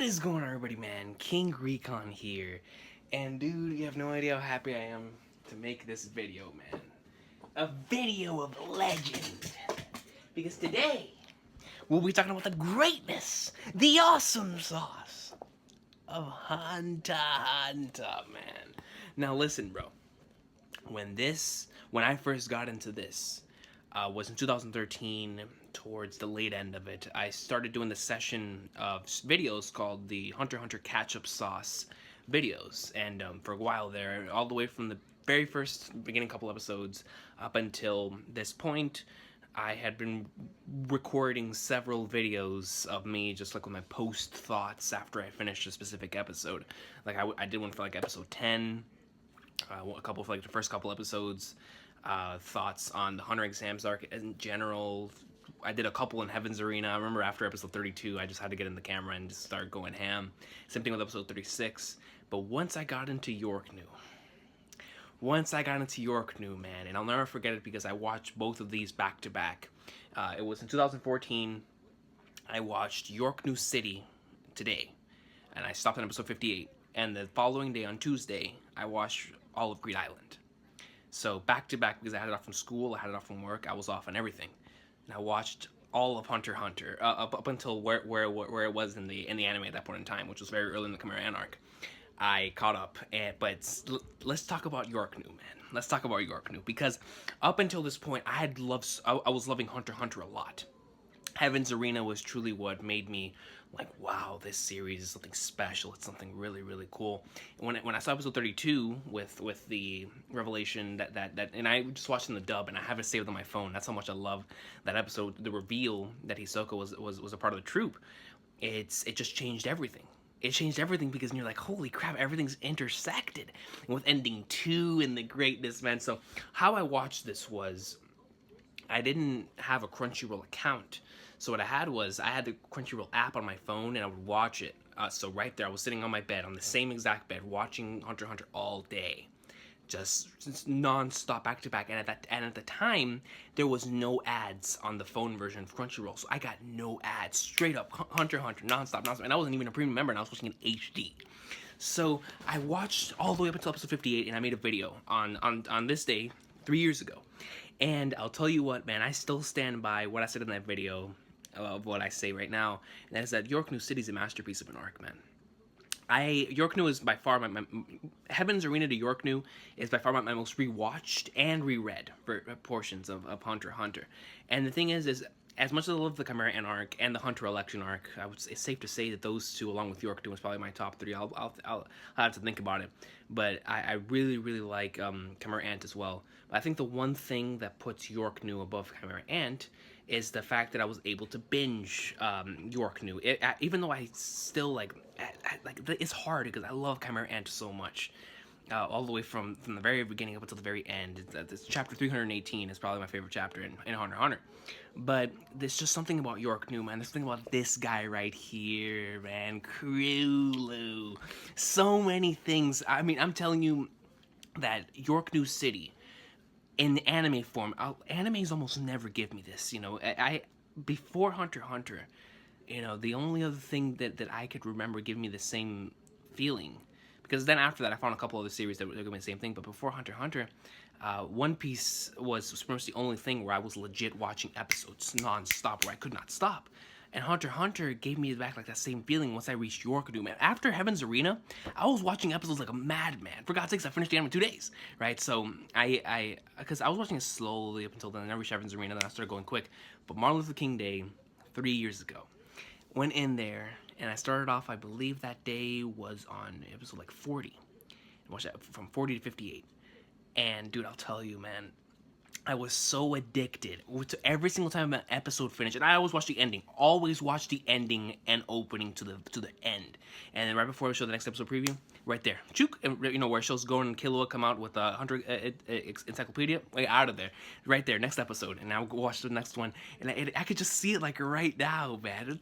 What is going on, everybody, man? King Recon here. And dude, you have no idea how happy I am to make this video, man. A video of legend. Because today, we'll be talking about the greatness, the awesome sauce of Hunter Hunter, man. Now listen, bro. When I first got into this, was in 2013, towards the late end of it. I started doing the session of videos called the Hunter x Hunter Catch-Up Sauce videos, and for a while there, all the way from the very first beginning couple episodes up until this point, I had been recording several videos of me just like with my post thoughts after I finished a specific episode. Like I did one for like episode 10, a couple for like the first couple episodes, thoughts on the Hunter exams arc in general. I did a couple in Heaven's Arena. I remember after episode 32, I just had to get in the camera and just start going ham. Same thing with episode 36. But once I got into Yorknew, man, and I'll never forget it because I watched both of these back to back. It was in 2014. I watched Yorknew City today, and I stopped on episode 58. And the following day, on Tuesday, I watched all of Greed Island. So back to back, because I had it off from school, I had it off from work, I was off on everything. And I watched all of Hunter x Hunter up until where it was in the anime at that point in time, which was very early in the Chimera Ant arc. I caught up, but let's talk about Yorknew, man. Let's talk about Yorknew, because up until this point, I was loving Hunter x Hunter a lot. Heaven's Arena was truly what made me like, wow, this series is something special. It's something really, really cool. And when I saw episode 32 with the revelation that and I just watched in the dub, and I have it saved on my phone. That's how much I love that episode. The reveal that Hisoka was a part of the troop. It just changed everything. It changed everything because you're like, holy crap, everything's intersected. And with ending 2 and the greatness, man. So how I watched this was, I didn't have a Crunchyroll account. So what I had was, I had the Crunchyroll app on my phone, and I would watch it. So right there, I was sitting on my bed, on the same exact bed, watching Hunter x Hunter all day. Just non-stop, back to back. And at the time, there was no ads on the phone version of Crunchyroll. So I got no ads. Straight up, Hunter x Hunter, non-stop. And I wasn't even a premium member, and I was watching in HD. So I watched all the way up until episode 58, and I made a video on this day 3 years ago. And I'll tell you what, man, I still stand by what I said in that video, of what I say right now, and that is that Yorknew City is a masterpiece of an arc, man. Yorknew is by far my Heaven's Arena to Yorknew is by far my most rewatched and reread portions of Hunter x Hunter. And the thing is as much as I love the Chimera Ant arc and the Hunter election arc, it's safe to say that those two, along with Yorknew, is probably my top 3. I'll have to think about it, but I really, really like Chimera Ant as well. But I think the one thing that puts Yorknew above Chimera Ant is the fact that I was able to binge Yorknew. Even though I still like it's hard because I love Chimera Ant so much. All the way from the very beginning up until the very end. This chapter 318 is probably my favorite chapter in Hunter x Hunter. But there's just something about Yorknew, man. There's something about this guy right here, man. Krulu. So many things. I mean, I'm telling you that Yorknew City, in anime form, animes almost never give me this. You know, I before Hunter x Hunter, you know, the only other thing that I could remember giving me the same feeling, because then after that I found a couple other series that were giving me the same thing, but before Hunter x Hunter, One Piece was pretty much the only thing where I was legit watching episodes non-stop, where I could not stop. And Hunter x Hunter gave me back like that same feeling once I reached Yorknew, man. After Heaven's Arena, I was watching episodes like a madman. For God's sakes, I finished the anime in 2 days, right? So because I was watching it slowly up until then. I reached Heaven's Arena, then I started going quick. But Martin Luther King Day, 3 years ago, went in there, and I started off, I believe that day was on episode like 40. I watched that from 40 to 58. And dude, I'll tell you, man, I was so addicted to every single time an episode finished, and I always watch the ending. Always watch the ending and opening to the end. And then right before we show the next episode preview, right there, chook, and you know where it shows Goran and Killua come out with a Hunter encyclopedia, way out of there, right there, next episode. And now we'll watch the next one, and I could just see it like right now, man.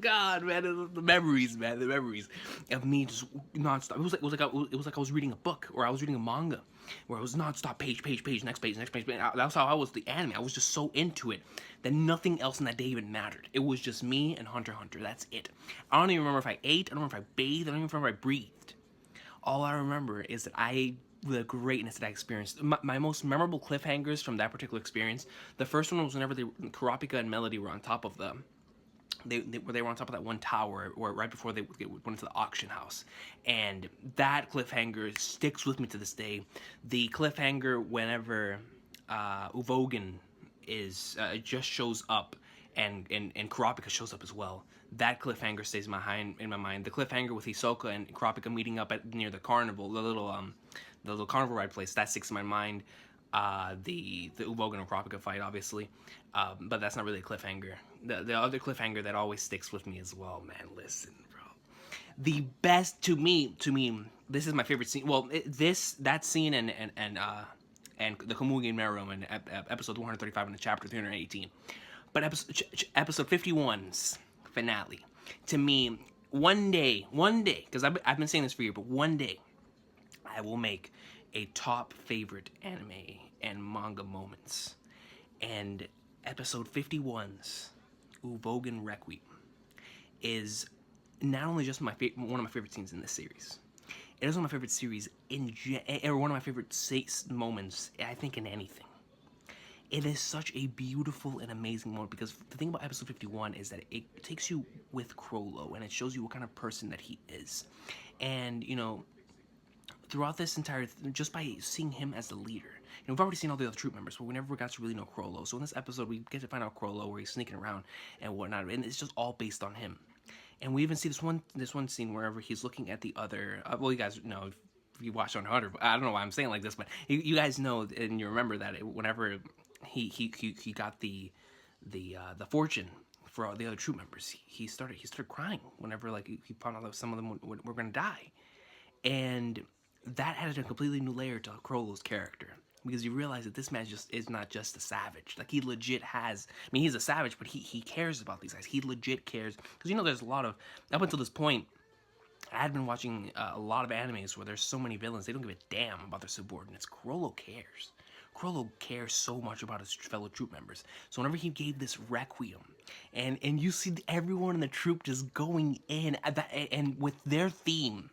God, man, the memories, man, the memories of me just nonstop. It was like I was reading a book, or I was reading a manga. where it was nonstop page, page, page, next page, next page. That's how I was the anime. I was just so into it that nothing else in that day even mattered. It was just me and Hunter x Hunter. That's it. I don't even remember if I ate. I don't remember if I bathed. I don't even remember if I breathed. All I remember is that the greatness that I experienced. My most memorable cliffhangers from that particular experience. The first one was whenever Kurapika and Melody were on top of them. They were on top of that one tower, or right before they went into the auction house, and that cliffhanger sticks with me to this day. The cliffhanger whenever Uvogan is just shows up, and Kurapika shows up as well. That cliffhanger stays in my mind. The cliffhanger with Hisoka and Kurapika meeting up near the carnival, the little carnival ride place, that sticks in my mind. The Uvogan and Kurapika fight, obviously, but that's not really a cliffhanger. The other cliffhanger that always sticks with me as well, man. Listen, bro. The best to me, this is my favorite scene. Well, that scene and the Komugi Meru in episode 135 in the chapter 318, but episode 51's finale. To me, one day, because I've been saying this for years, but one day, I will make a top favorite anime and manga moments. And episode 51's Uvogan Requiem is not only just one of my favorite scenes in this series. It is one of my favorite series or one of my favorite moments, I think, in anything. It is such a beautiful and amazing moment, because the thing about episode 51 is that it takes you with Chrollo, and it shows you what kind of person that he is. And, throughout this entire just by seeing him as the leader. We've already seen all the other troop members, but we never got to really know Chrollo. So in this episode, we get to find out Chrollo, where he's sneaking around and whatnot, and it's just all based on him. And we even see this one scene wherever he's looking at the other. Well, you guys know if you watch on Hunter. I don't know why I'm saying like this, but you guys know and you remember that whenever he got the fortune for all the other troop members, he started crying whenever like he found out that some of them were gonna die, and that added a completely new layer to Chrollo's character, because you realize that this man is not just a savage. Like, he legit has, I mean, he's a savage, but he cares about these guys. He legit cares, because there's a lot of, up until this point, I had been watching a lot of animes where there's so many villains, they don't give a damn about their subordinates. Chrollo cares. Chrollo cares so much about his fellow troop members. So whenever he gave this requiem, and you see everyone in the troop just going in, and with their theme,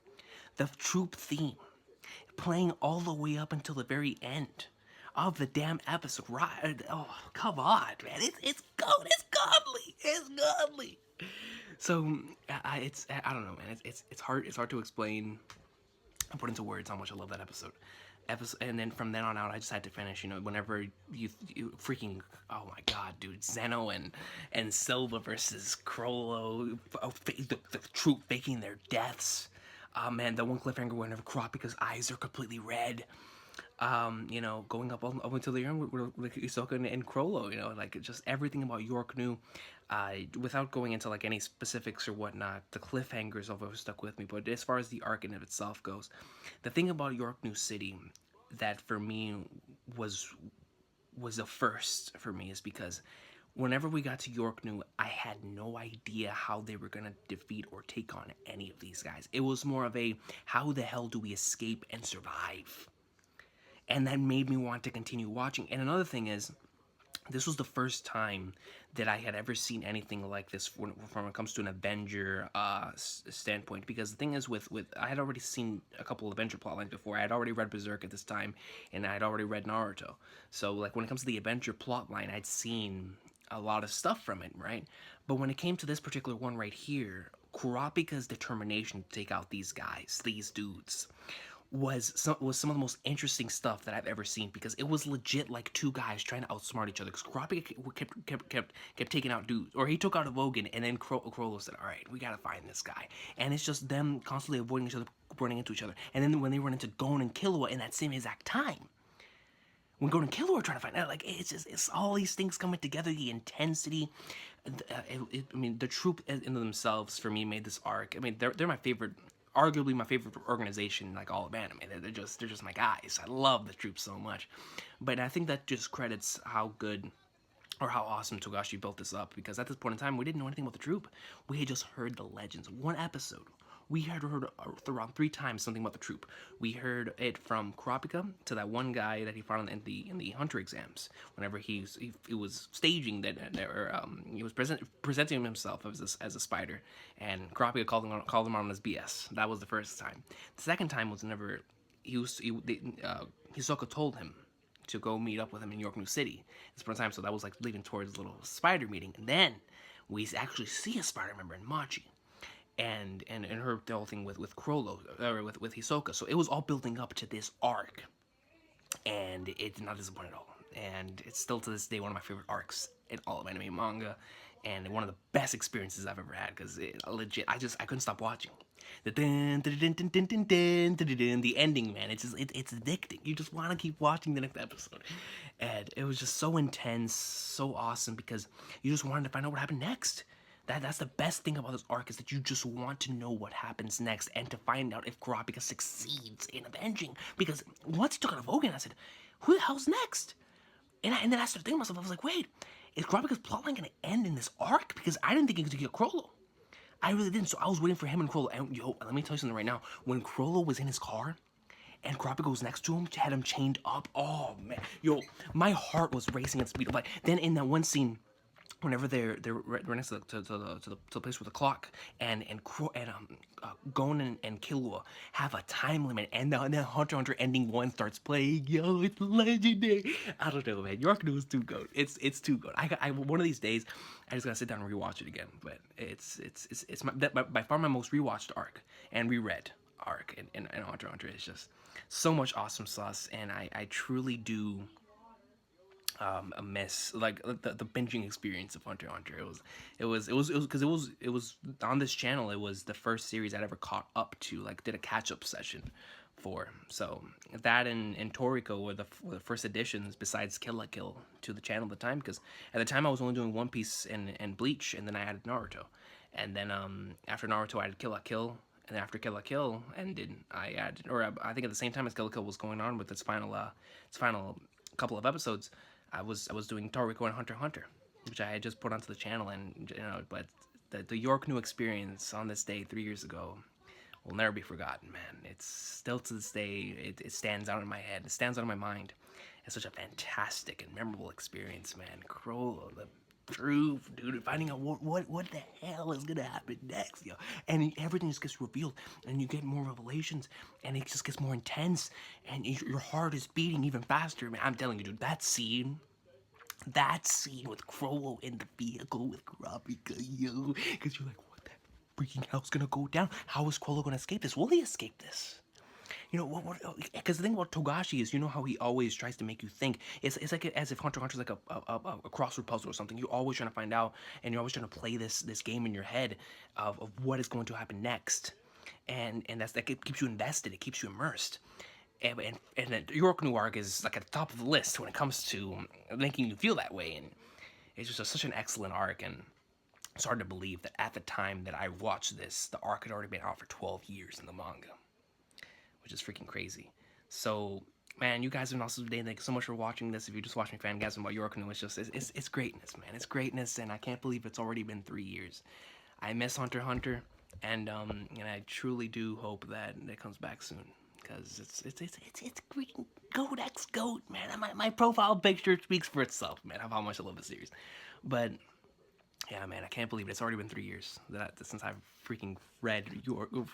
the troop theme, playing all the way up until the very end of the damn episode. Right? Oh, come on, man! It's godly. It's godly. So I don't know, man. It's hard to explain and put into words how much I love that episode. And then from then on out, I just had to finish. Whenever you freaking, oh my god, dude, Zeno and Silva versus Chrollo, the troop faking their deaths. Man, the one cliffhanger whenever Kurapika's eyes are completely red. Going up until the end with Hisoka and Chrollo, like just everything about Yorknew, without going into like any specifics or whatnot, the cliffhangers have always stuck with me. But as far as the arc in of itself goes, the thing about Yorknew City that for me was a first for me is because whenever we got to Yorknew, I had no idea how they were going to defeat or take on any of these guys. It was more of a, how the hell do we escape and survive? And that made me want to continue watching. And another thing is, this was the first time that I had ever seen anything like this when it comes to an Avenger standpoint. Because the thing is, with I had already seen a couple of Avenger plotlines before. I had already read Berserk at this time, and I had already read Naruto. So, like, when it comes to the Avenger plotline, I'd seen a lot of stuff from it, right? But when it came to this particular one right here, Kurapika's determination to take out these guys, these dudes, was some of the most interesting stuff that I've ever seen, because it was legit like two guys trying to outsmart each other. Because Kurapika kept taking out dudes, or he took out Avogan, and then Chrollo said, "All right, we gotta find this guy." And it's just them constantly avoiding each other, running into each other. And then when they run into Gon and Killua in that same exact time, when Gon and Killua are trying to find out, like, it's all these things coming together, the intensity. I mean, the troop in themselves for me made this arc. I mean, they're my favorite. Arguably my favorite organization, like all of anime. They're just my guys. I love the troops so much. But I think that just credits how good or how awesome Togashi built this up, because at this point in time, we didn't know anything about the troop. We had just heard the legends. One episode we had heard around 3 times something about the troop. We heard it from Kurapika to that one guy that he found in the hunter exams. Whenever he was staging that, or he was presenting himself as a spider, and Kurapika called him on his BS. That was the first time. The second time was whenever Hisoka told him to go meet up with him in Yorknew City. This one time, so that was like leading towards a little spider meeting, and then we actually see a spider member in Machi, and her the whole thing with Crollo, or with Hisoka. So it was all building up to this arc, and it did not disappoint at all. And it's still to this day one of my favorite arcs in all of anime manga, and one of the best experiences I've ever had, because legit I couldn't stop watching. The the ending, man, it's addicting. You just want to keep watching the next episode, and it was just so intense, so awesome, because you just wanted to find out what happened next. That's the best thing about this arc, is that you just want to know what happens next, and to find out if Kurapika succeeds in avenging. Because once he took out Vogan, I said, who the hell's next? And then I started thinking to myself, I was like, wait, is Kurapika's plotline going to end in this arc? Because I didn't think he was going to get Crollo. I really didn't. So I was waiting for him and Crollo. And yo, let me tell you something right now. When Crollo was in his car and Kurapika was next to him, had him chained up, oh man, yo, my heart was racing at speed. Like, then in that one scene, whenever they're right next to the place with the clock, and Gon and Killua have a time limit, and then Hunter x Hunter ending 1 starts playing. Yo, it's legendary. I don't know, man. Yorknew is too good. It's too good. I one of these days, I just gotta sit down and rewatch it again. But it's by far my most rewatched arc and reread arc in Hunter x Hunter. Is just so much awesome sauce, and I truly do miss like the binging experience of Hunter x Hunter. It was on this channel. It was the first series I'd ever caught up to, like did a catch up session for. So that and Toriko were the first additions besides Kill la Kill to the channel at the time, because at the time I was only doing One Piece and Bleach, and then I added Naruto, and then after Naruto I added Kill la Kill. And after Kill la Kill ended, I added, or I think at the same time as Kill la Kill was going on with its final couple of episodes, I was doing Toriko and Hunter x Hunter, which I had just put onto the channel, and but the Yorknew experience on this day 3 years ago will never be forgotten, man. It's still to this day, it stands out in my head, it stands out in my mind. It's such a fantastic and memorable experience, man. Crollo, the truth, dude, finding out what the hell is gonna happen next, yo, and everything just gets revealed, and you get more revelations, and it just gets more intense, and your heart is beating even faster, man. I'm telling you, dude, that scene with Crollo in the vehicle with Kurapika, yo, because you're like, what the freaking hell's gonna go down? How is Crollo gonna escape this? Will he escape this? You know what? Because the thing about Togashi is, you know how he always tries to make you think. It's like as if Hunter x Hunter is like a crossword puzzle or something. You're always trying to find out, and you're always trying to play this game in your head of what is going to happen next, and that keeps you invested. It keeps you immersed. And the Yorknew arc is like at the top of the list when it comes to making you feel that way, and it's just such an excellent arc. And it's hard to believe that at the time that I watched this, the arc had already been out for 12 years in the manga, which is freaking crazy. So, man, you guys have been awesome today. Thank you so much for watching this. If you're just watching Fangasm about Yorknew, it's greatness, man. It's greatness, and I can't believe it's already been 3 years. I miss Hunter x Hunter, and I truly do hope that it comes back soon, because it's freaking GOAT X GOAT, man. My profile picture speaks for itself, man, of how much I love the series. But yeah, man, I can't believe it. It's already been 3 years since I've freaking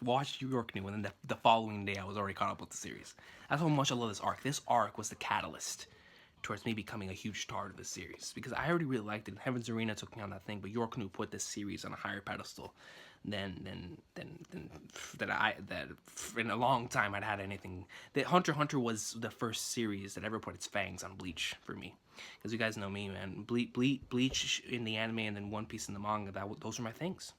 watched Yorknew, and then the following day I was already caught up with the series. That's how much I love this arc. This arc was the catalyst towards me becoming a huge star of this series, because I already really liked it. Heaven's Arena took me on that thing, but Yorknew put this series on a higher pedestal than in a long time I'd had anything. That Hunter x Hunter was the first series that ever put its fangs on Bleach for me, because you guys know me, man. Bleach in the anime, and then One Piece in the manga. Those were my things.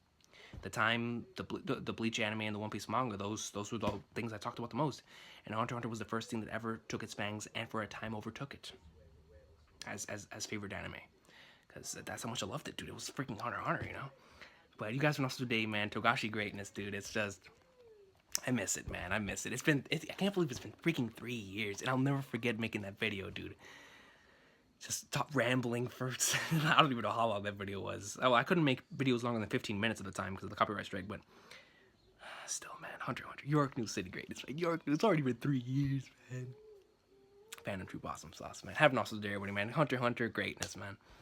The Bleach anime and the One Piece manga, those were the things I talked about the most. And Hunter x Hunter was the first thing that ever took its fangs, and for a time overtook it as favorite anime, because that's how much I loved it, dude. It was freaking Hunter x Hunter, you know. But you guys are awesome today, man. Togashi greatness, dude. It's just, I miss it, man. I miss it. I can't believe it's been freaking 3 years, and I'll never forget making that video, dude. Just stop rambling for, I don't even know how long that video was. Oh, I couldn't make videos longer than 15 minutes at the time because of the copyright strike, but Still, man, Hunter x Hunter, Yorknew City greatness, man. Yorknew, it's already been 3 years, man. Fan of Troop Awesome Sauce, man. Have an awesome day, everybody, man. Hunter x Hunter greatness, man.